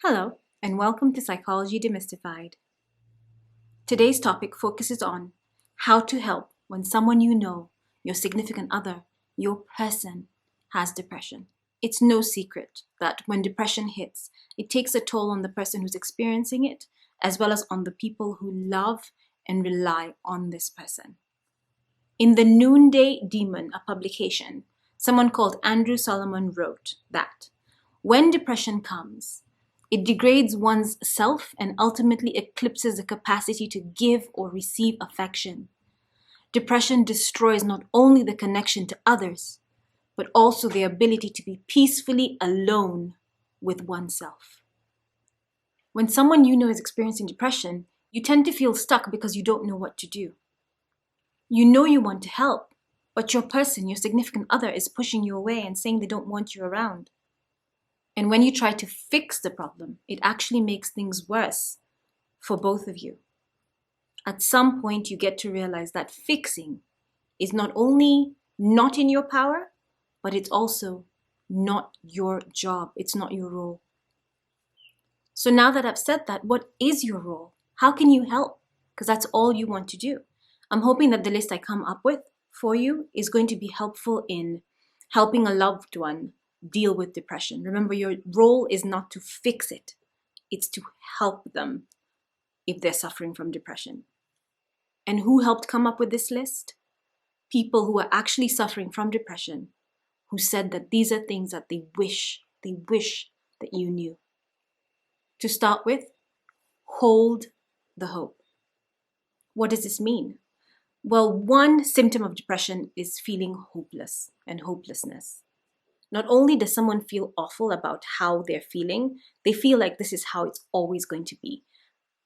Hello, and welcome to Psychology Demystified. Today's topic focuses on how to help when someone you know, your significant other, your person, has depression. It's no secret that when depression hits, it takes a toll on the person who's experiencing it, as well as on the people who love and rely on this person. In The Noonday Demon, a publication, someone called Andrew Solomon wrote that when depression comes, it degrades one's self and ultimately eclipses the capacity to give or receive affection. Depression destroys not only the connection to others, but also the ability to be peacefully alone with oneself. When someone you know is experiencing depression, you tend to feel stuck because you don't know what to do. You know you want to help, but your person, your significant other, is pushing you away and saying they don't want you around. And when you try to fix the problem, it actually makes things worse for both of you. At some point, you get to realize that fixing is not only not in your power, but it's also not your job. It's not your role. So now that I've said that, what is your role? How can you help? Because that's all you want to do. I'm hoping that the list I come up with for you is going to be helpful in helping a loved one deal with depression. Remember, your role is not to fix it. It's to help them if they're suffering from depression. And who helped come up with this list? People who are actually suffering from depression, who said that these are things that they wish that you knew. To start with, hold the hope. What does this mean? Well, one symptom of depression is feeling hopeless and hopelessness. Not only does someone feel awful about how they're feeling, they feel like this is how it's always going to be.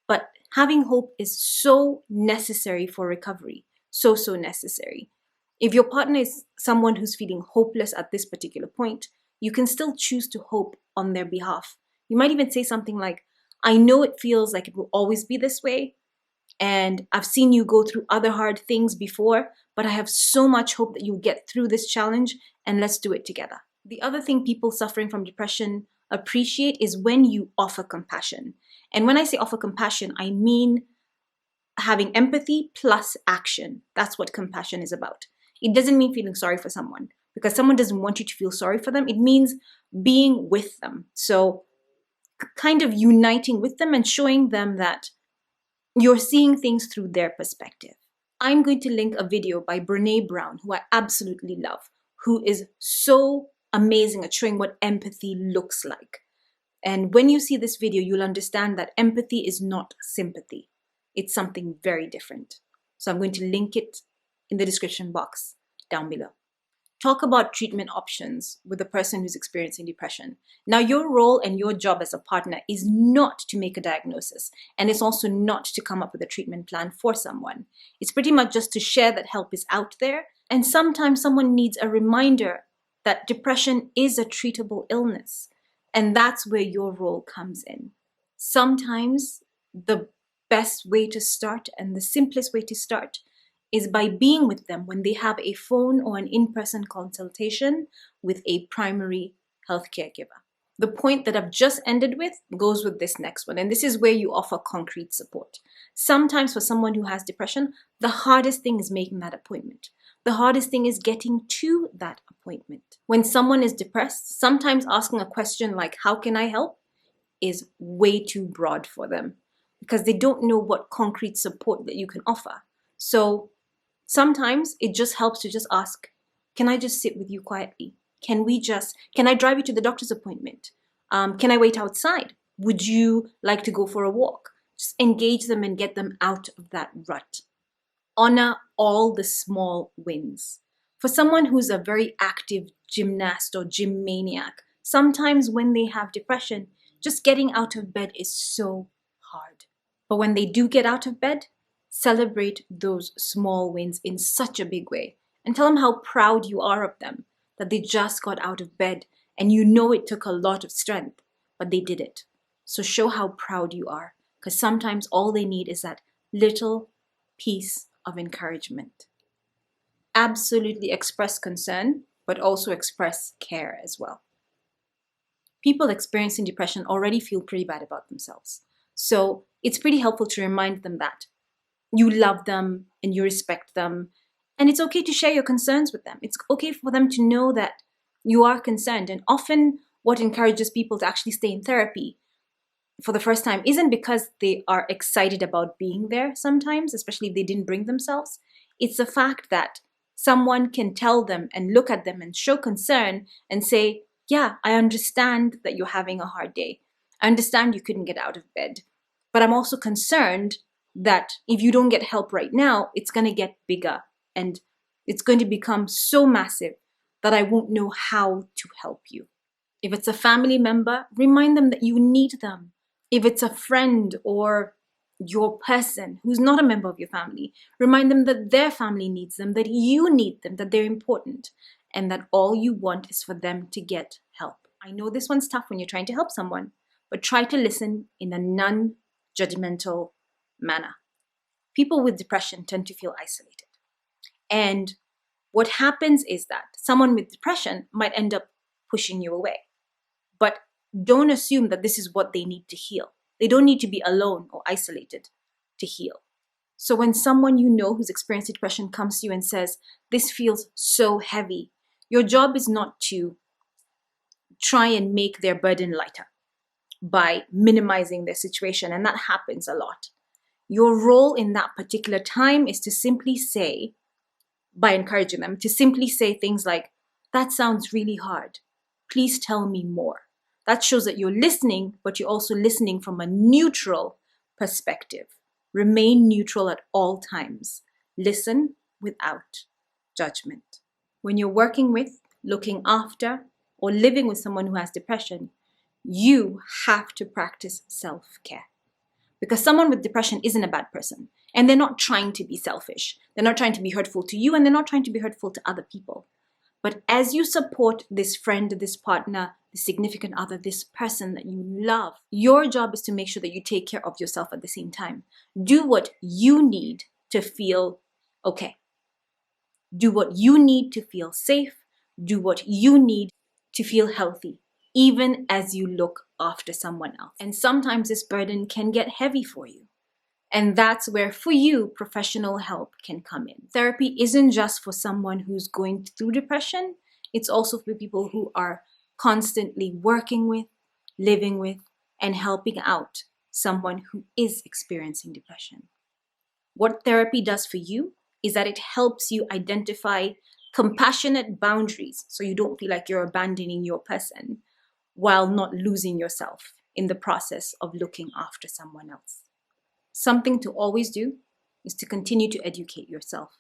But having hope is so necessary for recovery, so necessary. If your partner is someone who's feeling hopeless at this particular point, you can still choose to hope on their behalf. You might even say something like, I know it feels like it will always be this way, and I've seen you go through other hard things before, but I have so much hope that you'll get through this challenge, and let's do it together. The other thing people suffering from depression appreciate is when you offer compassion. And when I say offer compassion, I mean having empathy plus action. That's what compassion is about. It doesn't mean feeling sorry for someone because someone doesn't want you to feel sorry for them. It means being with them. So kind of uniting with them and showing them that you're seeing things through their perspective. I'm going to link a video by Brené Brown, who I absolutely love, who is so amazing at showing what empathy looks like. And when you see this video, you'll understand that empathy is not sympathy. It's something very different. So I'm going to link it in the description box down below. Talk about treatment options with the person who's experiencing depression. Now, your role and your job as a partner is not to make a diagnosis, and it's also not to come up with a treatment plan for someone. It's pretty much just to share that help is out there, and sometimes someone needs a reminder that depression is a treatable illness, and that's where your role comes in. Sometimes the best way to start and the simplest way to start is by being with them when they have a phone or an in-person consultation with a primary health caregiver. The point that I've just ended with goes with this next one, and this is where you offer concrete support. Sometimes for someone who has depression, the hardest thing is making that appointment. The hardest thing is getting to that appointment. When someone is depressed, sometimes asking a question like, how can I help? Is way too broad for them because they don't know what concrete support that you can offer. So sometimes it just helps to just ask, can I just sit with you quietly? Can I drive you to the doctor's appointment? Can I wait outside? Would you like to go for a walk? Just engage them and get them out of that rut. Honor all the small wins. For someone who's a very active gymnast or gym maniac, sometimes when they have depression, just getting out of bed is so hard. But when they do get out of bed, celebrate those small wins in such a big way and tell them how proud you are of them, that they just got out of bed and you know it took a lot of strength, but they did it. So show how proud you are, because sometimes all they need is that little piece of encouragement. Absolutely express concern, but also express care as well. people experiencing depression already feel pretty bad about themselves. So it's pretty helpful to remind them that you love them and you respect them. And it's okay to share your concerns with them. It's okay for them to know that you are concerned. And often what encourages people to actually stay in therapy for the first time isn't because they are excited about being there sometimes, especially if they didn't bring themselves. It's the fact that someone can tell them and look at them and show concern and say, yeah, I understand that you're having a hard day. I understand you couldn't get out of bed. But I'm also concerned that if you don't get help right now, it's going to get bigger and it's going to become so massive that I won't know how to help you. If it's a family member, remind them that you need them. If it's a friend or your person who's not a member of your family, remind them that their family needs them, that you need them, that they're important, and that all you want is for them to get help. I know this one's tough when you're trying to help someone, but try to listen in a non-judgmental manner. People with depression tend to feel isolated. And what happens is that someone with depression might end up pushing you away. But don't assume that this is what they need to heal. They don't need to be alone or isolated to heal. So when someone you know who's experienced depression comes to you and says, this feels so heavy, your job is not to try and make their burden lighter by minimizing their situation. And that happens a lot. Your role in that particular time is to simply say, by encouraging them, to simply say things like, that sounds really hard. Please tell me more. That shows that you're listening, but you're also listening from a neutral perspective. Remain neutral at all times. Listen without judgment. When you're working with, looking after, or living with someone who has depression, you have to practice self-care. Because someone with depression isn't a bad person. And they're not trying to be selfish. They're not trying to be hurtful to you, and they're not trying to be hurtful to other people. But as you support this friend, this partner, this significant other, this person that you love, your job is to make sure that you take care of yourself at the same time. Do what you need to feel okay. Do what you need to feel safe. Do what you need to feel healthy, even as you look after someone else. And sometimes this burden can get heavy for you. And that's where, for you, professional help can come in. Therapy isn't just for someone who's going through depression. It's also for people who are constantly working with, living with, and helping out someone who is experiencing depression. What therapy does for you is that it helps you identify compassionate boundaries so you don't feel like you're abandoning your person while not losing yourself in the process of looking after someone else. Something to always do is to continue to educate yourself.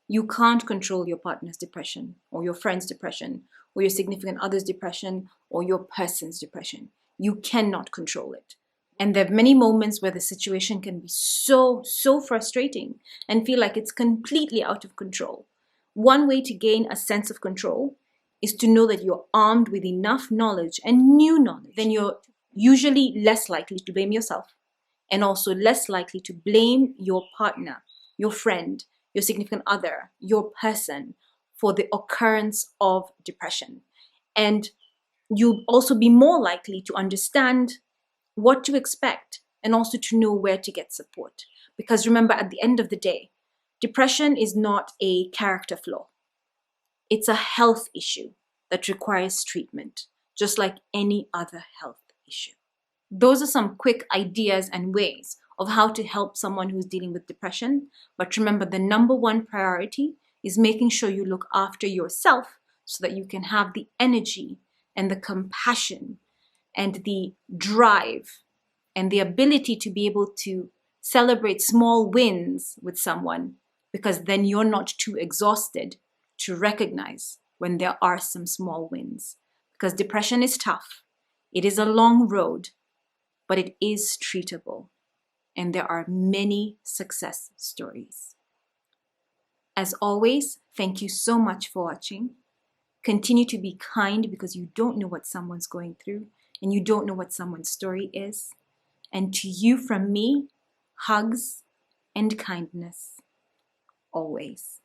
You can't control your partner's depression or your friend's depression or your significant other's depression or your person's depression. You cannot control it. And there are many moments where the situation can be so frustrating and feel like it's completely out of control. One way to gain a sense of control is to know that you're armed with enough knowledge and new knowledge. Then you're usually less likely to blame yourself, and also less likely to blame your partner, your friend, your significant other, your person for the occurrence of depression. And you'll also be more likely to understand what to expect and also to know where to get support. Because remember, at the end of the day, depression is not a character flaw. It's a health issue that requires treatment, just like any other health issue. Those are some quick ideas and ways of how to help someone who's dealing with depression. But remember, the number one priority is making sure you look after yourself so that you can have the energy and the compassion and the drive and the ability to be able to celebrate small wins with someone, because then you're not too exhausted to recognize when there are some small wins. Because depression is tough. It is a long road, but it is treatable. And there are many success stories. As always, thank you so much for watching. Continue to be kind, because you don't know what someone's going through and you don't know what someone's story is. And to you from me, hugs and kindness always.